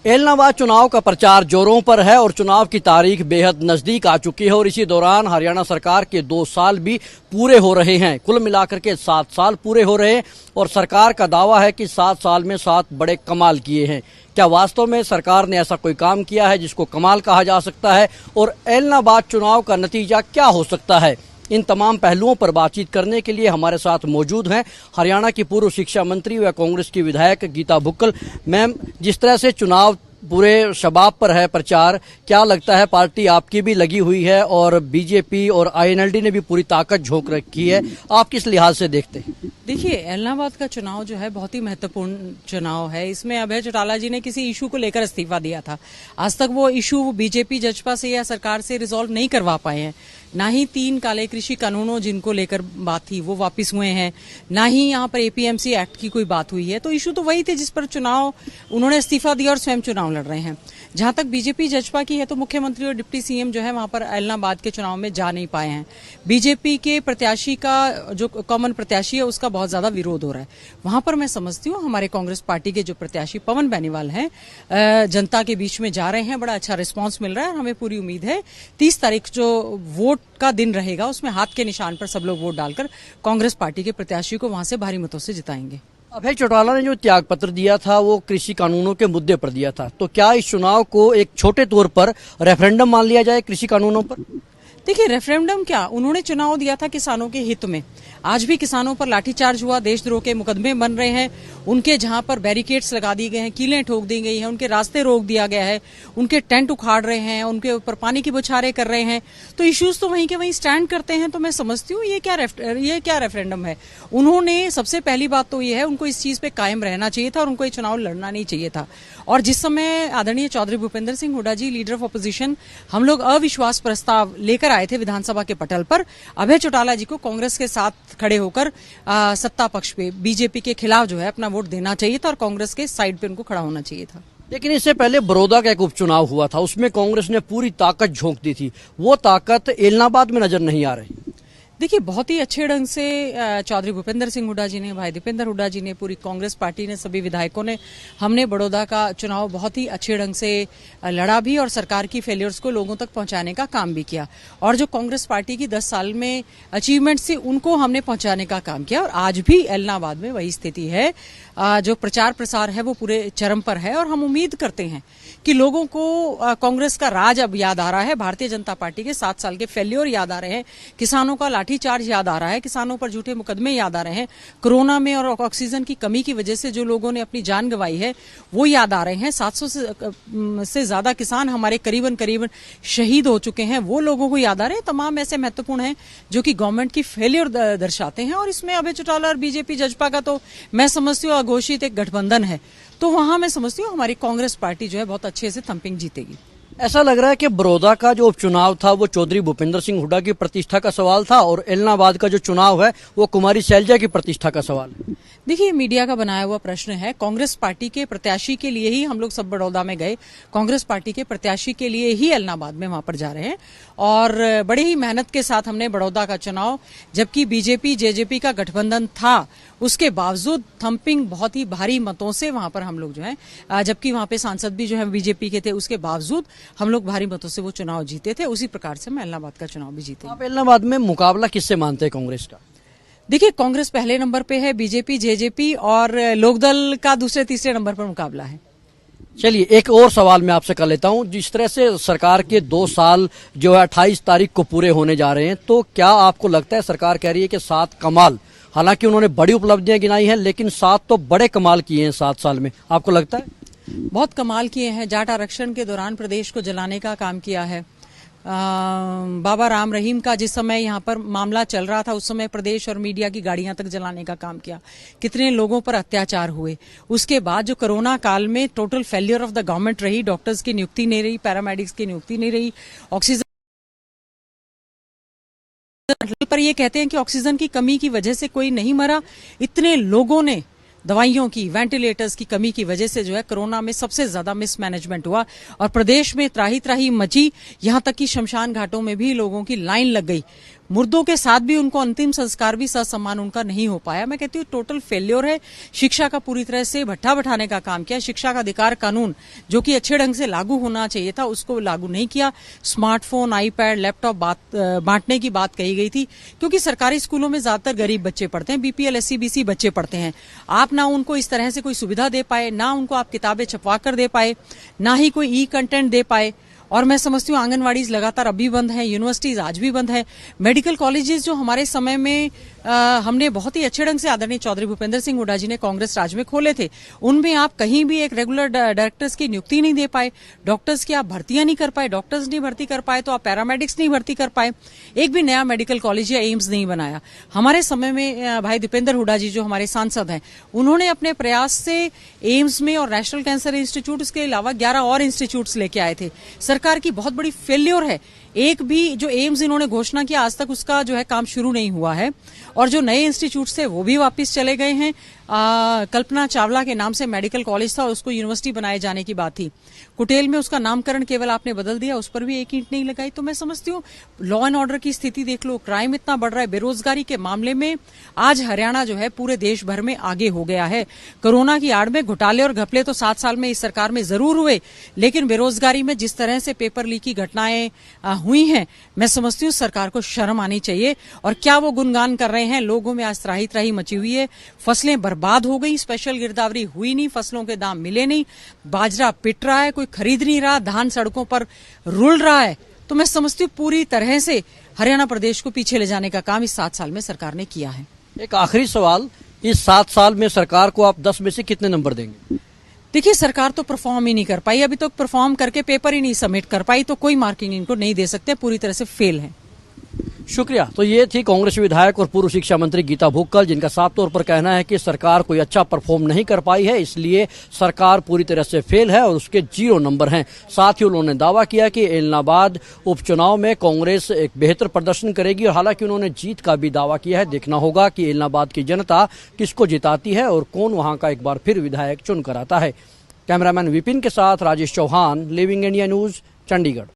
एलनाबाद चुनाव का प्रचार जोरों पर है और चुनाव की तारीख बेहद नजदीक आ चुकी है और इसी दौरान हरियाणा सरकार के 2 साल भी पूरे हो रहे हैं। कुल मिलाकर के 7 साल पूरे हो रहे हैं और सरकार का दावा है कि 7 साल में 7 बड़े कमाल किए हैं। क्या वास्तव में सरकार ने ऐसा कोई काम किया है जिसको कमाल कहा जा सकता है और एलनाबाद चुनाव का नतीजा क्या हो सकता है? इन तमाम पहलुओं पर बातचीत करने के लिए हमारे साथ मौजूद हैं हरियाणा की पूर्व शिक्षा मंत्री व कांग्रेस की विधायक गीता भुक्कल। मैम, जिस तरह से चुनाव पूरे शबाब पर है प्रचार, क्या लगता है पार्टी आपकी भी लगी हुई है और बीजेपी और आईएनएलडी ने भी पूरी ताकत झोंक रखी है, आप किस लिहाज से देखते हैं? देखिए, एलनाबाद का चुनाव जो है बहुत ही महत्वपूर्ण चुनाव है। इसमें अभय चौटाला जी ने किसी इशू को लेकर इस्तीफा दिया था। आज तक वो इशू बीजेपी जजपा से या सरकार से रिजॉल्व नहीं करवा पाए हैं। ना ही 3 काले कृषि कानूनों जिनको लेकर बात थी वो वापस हुए हैं, ना ही यहाँ पर एपीएमसी एक्ट की कोई बात हुई है। तो इशू तो वही थे जिस पर चुनाव उन्होंने इस्तीफा दिया और स्वयं चुनाव लड़ रहे हैं। जहां तक बीजेपी जजपा की है तो मुख्यमंत्री और डिप्टी सीएम जो है वहां पर एलनाबाद के चुनाव में जा नहीं पाए हैं। बीजेपी के प्रत्याशी का जो कॉमन प्रत्याशी है उसका बहुत ज्यादा विरोध हो रहा है। वहां पर मैं समझती हूँ हमारे कांग्रेस पार्टी के जो प्रत्याशी पवन बेनीवाल हैं जनता के बीच में जा रहे हैं। बड़ा अच्छा रिस्पांस मिल रहा है और हमें पूरी उम्मीद है 30 तारीख जो वोट का दिन रहेगा उसमें हाथ के निशान पर सब लोग वोट डालकर कांग्रेस पार्टी के प्रत्याशी को वहां से भारी मतों से जिताएंगे। अभय चौटाला ने जो त्याग पत्र दिया था वो कृषि कानूनों के मुद्दे पर दिया था, तो क्या इस चुनाव को एक छोटे तौर पर रेफरेंडम मान लिया जाए कृषि कानूनों पर? देखिए, रेफरेंडम क्या, उन्होंने चुनाव दिया था किसानों के हित में। आज भी किसानों पर लाठीचार्ज हुआ, देशद्रोह के मुकदमे बन रहे हैं, उनके जहां पर बैरिकेड्स लगा दिए गए हैं, कीलें ठोक दी गई हैं, उनके रास्ते रोक दिया गया है, उनके टेंट उखाड़ रहे हैं, उनके ऊपर पानी की बौछारें कर रहे हैं। तो इश्यूज तो वहीं के वहीं स्टैंड करते हैं। तो मैं समझती हूँ ये क्या रेफरेंडम है। उन्होंने सबसे पहली बात तो ये है उनको इस चीज पे कायम रहना चाहिए था और उनको ये चुनाव लड़ना नहीं चाहिए था। और जिस समय आदरणीय चौधरी भूपेंद्र सिंह हुड्डा जी लीडर ऑफ अपोजिशन हम लोग अविश्वास प्रस्ताव लेकर आए थे विधानसभा के पटल पर, अभय चौटाला जी को कांग्रेस के साथ खड़े होकर सत्ता पक्ष पे बीजेपी के खिलाफ जो है अपना वोट देना चाहिए था और कांग्रेस के साइड पे उनको खड़ा होना चाहिए था। लेकिन इससे पहले बड़ौदा का एक उपचुनाव हुआ था, उसमें कांग्रेस ने पूरी ताकत झोंक दी थी। वो ताकत एलनाबाद में नजर नहीं आ रही। देखिए, बहुत ही अच्छे ढंग से चौधरी भूपेंद्र सिंह हुड्डा जी ने, भाई दीपेंद्र हुड्डा जी ने, पूरी कांग्रेस पार्टी ने, सभी विधायकों ने, हमने बड़ौदा का चुनाव बहुत ही अच्छे ढंग से लड़ा भी और सरकार की फेलियर्स को लोगों तक पहुंचाने का काम भी किया। और जो कांग्रेस पार्टी की 10 साल में अचीवमेंट थी उनको हमने पहुंचाने का काम किया। और आज भी एलनाबाद में वही स्थिति है। जो प्रचार प्रसार है वो पूरे चरम पर है और हम उम्मीद करते हैं कि लोगों को कांग्रेस का राज अब याद आ रहा है, भारतीय जनता पार्टी के 7 साल के फेल्योर याद आ रहे हैं, किसानों का लाठीचार्ज याद आ रहा है, किसानों पर झूठे मुकदमे याद आ रहे हैं, कोरोना में और ऑक्सीजन की कमी की वजह से जो लोगों ने अपनी जान गंवाई है वो याद आ रहे हैं। 700 से ज्यादा किसान हमारे करीबन शहीद हो चुके हैं, वो लोगों को याद आ रहे हैं। तमाम ऐसे महत्वपूर्ण हैं जो कि गवर्नमेंट की फेलियर दर्शाते हैं। और इसमें अभय चौटाला और बीजेपी जजपा का तो मैं समझती हूँ अघोषित एक गठबंधन है। तो वहां मैं समझती हूँ हमारी कांग्रेस पार्टी जो है बहुत अच्छे से थंपिंग जीतेगी। ऐसा लग रहा है कि बड़ौदा का जो उपचुनाव था वो चौधरी भूपेंद्र सिंह हुड्डा की प्रतिष्ठा का सवाल था और एलनाबाद का जो चुनाव है वो कुमारी शैलजा की प्रतिष्ठा का सवाल है। देखिए, मीडिया का बनाया हुआ प्रश्न है। कांग्रेस पार्टी के प्रत्याशी के लिए ही हम लोग सब बड़ौदा में गए, कांग्रेस पार्टी के प्रत्याशी के लिए ही एलनाबाद में वहां पर जा रहे हैं और बड़ी ही मेहनत के साथ हमने बड़ौदा का चुनाव, जबकि बीजेपी जेजेपी का गठबंधन था, उसके बावजूद थंपिंग बहुत ही भारी मतों से वहां पर हम लोग जो है, जबकि वहां पे सांसद भी जो है बीजेपी के थे, उसके बावजूद हम लोग भारी मतों से वो चुनाव जीते थे। उसी प्रकार से हम एलनाबाद का चुनाव भी जीते। आप एलनाबाद में मुकाबला किससे मानते हैं कांग्रेस का? देखिए, कांग्रेस पहले नंबर पे है, बीजेपी जेजेपी और लोकदल का दूसरे तीसरे नंबर पर मुकाबला है। चलिए, एक और सवाल मैं आपसे कर लेता हूं। जिस तरह से सरकार के 2 साल जो है 28 तारीख को पूरे होने जा रहे हैं, तो क्या आपको लगता है, सरकार कह रही है कि 7 कमाल, हालांकि उन्होंने बड़ी उपलब्धियां गिनाई हैं लेकिन 7 तो बड़े कमाल किए हैं 7 साल में, आपको लगता है? बहुत कमाल किए हैं। जाट आरक्षण के दौरान प्रदेश को जलाने का काम किया है। बाबा राम रहीम का जिस समय यहाँ पर मामला चल रहा था उस समय प्रदेश और मीडिया की गाड़ियां तक जलाने का काम किया। कितने लोगों पर अत्याचार हुए। उसके बाद जो कोरोना काल में total failure of the government रही, डॉक्टर्स की नियुक्ति नहीं रही, पैरामेडिक्स की नियुक्ति नहीं रही, ऑक्सीजन पर ये कहते हैं कि ऑक्सीजन की कमी की वजह से कोई नहीं मरा। इतने लोगों ने दवाइयों की, वेंटिलेटर्स की कमी की वजह से जो है कोरोना में सबसे ज्यादा मिसमैनेजमेंट हुआ और प्रदेश में त्राही त्राही मची। यहां तक कि शमशान घाटों में भी लोगों की लाइन लग गई। मुर्दों के साथ भी उनको अंतिम संस्कार भी ससम्मान उनका नहीं हो पाया। मैं कहती हूँ टोटल फेल्योर है। शिक्षा का पूरी तरह से भट्ठा बैठाने का काम किया। शिक्षा का अधिकार कानून जो कि अच्छे ढंग से लागू होना चाहिए था उसको लागू नहीं किया। स्मार्टफोन, आईपैड, लैपटॉप बांटने की बात कही गई थी, क्योंकि सरकारी स्कूलों में ज्यादातर गरीब बच्चे पढ़ते हैं, बीपीएल, एससी, बीसी बच्चे पढ़ते हैं। आप ना उनको इस तरह से कोई सुविधा दे पाए, ना उनको आप किताबें छपवा कर दे पाए, ना ही कोई ई कंटेंट दे पाए। और मैं समझती हूँ आंगनवाड़ी लगातार अभी बंद है, यूनिवर्सिटीज आज भी बंद है। मेडिकल कॉलेजेस जो हमारे समय में हमने बहुत ही अच्छे ढंग से आदरणीय चौधरी भूपेंद्र सिंह हुड्डा जी ने कांग्रेस राज में खोले थे, उनमें आप कहीं भी एक रेगुलर डायरेक्टर्स की नियुक्ति नहीं दे पाए, डॉक्टर्स की आप भर्तियां नहीं कर पाए, डॉक्टर्स नहीं भर्ती कर पाए तो आप पैरामेडिक्स नहीं भर्ती कर पाए, एक भी नया मेडिकल कॉलेज या एम्स नहीं बनाया। हमारे समय में भाई दीपेंद्र हुड्डा जी जो हमारे सांसद हैं, उन्होंने अपने प्रयास से एम्स में और नेशनल कैंसर इंस्टीट्यूट के अलावा 11 और इंस्टीट्यूट्स लेके आए थे। सरकार की बहुत बड़ी फेल्योर है, एक भी जो एम्स इन्होंने घोषणा किया आज तक उसका जो है काम शुरू नहीं हुआ है, और जो नए इंस्टीट्यूट्स थे वो भी वापस चले गए हैं। कल्पना चावला के नाम से मेडिकल कॉलेज था, उसको यूनिवर्सिटी बनाए जाने की बात थी, कुटेल में उसका नामकरण केवल आपने बदल दिया, उस पर भी एक ईंट नहीं लगाई। तो मैं समझती हूँ लॉ एंड ऑर्डर की स्थिति देख लो, क्राइम इतना बढ़ रहा है, बेरोजगारी के मामले में आज हरियाणा जो है पूरे देश भर में आगे हो गया है। कोरोना की आड़ में घोटाले और घपले तो 7 साल में इस सरकार में जरूर हुए, लेकिन बेरोजगारी में जिस तरह से पेपर लीक की घटनाएं हुई हैं, मैं समझती हूँ सरकार को शर्म आनी चाहिए। और क्या वो गुणगान कर रहे हैं, लोगों में आज त्राही त्राही मची हुई है, फसलें बर्बाद हो गई, स्पेशल गिरदावरी हुई नहीं, फसलों के दाम मिले नहीं, बाजरा पिट रहा है, कोई खरीद नहीं रहा, धान सड़कों पर रुल रहा है। तो मैं समझती हूँ पूरी तरह से हरियाणा प्रदेश को पीछे ले जाने का काम इस 7 साल में सरकार ने किया है। एक आखिरी सवाल, इस 7 साल में सरकार को आप 10 में से कितने नंबर देंगे? देखिए, सरकार तो परफॉर्म ही नहीं कर पाई, अभी तो परफॉर्म करके पेपर ही नहीं सबमिट कर पाई, तो कोई मार्किंग इनको नहीं दे सकते, पूरी तरह से फेल है। शुक्रिया। तो ये थी कांग्रेस विधायक और पूर्व शिक्षा मंत्री गीता भुक्कल, जिनका साफ तौर पर कहना है कि सरकार कोई अच्छा परफॉर्म नहीं कर पाई है, इसलिए सरकार पूरी तरह से फेल है और उसके 0 नंबर हैं। साथ ही उन्होंने दावा किया कि एलनाबाद उपचुनाव में कांग्रेस एक बेहतर प्रदर्शन करेगी, और हालांकि उन्होंने जीत का भी दावा किया है। देखना होगा कि एलनाबाद की जनता किसको जिताती है और कौन वहां का एक बार फिर विधायक चुनकर आता है। कैमरामैन विपिन के साथ Rajesh Chauhan, Living India News, Chandigarh.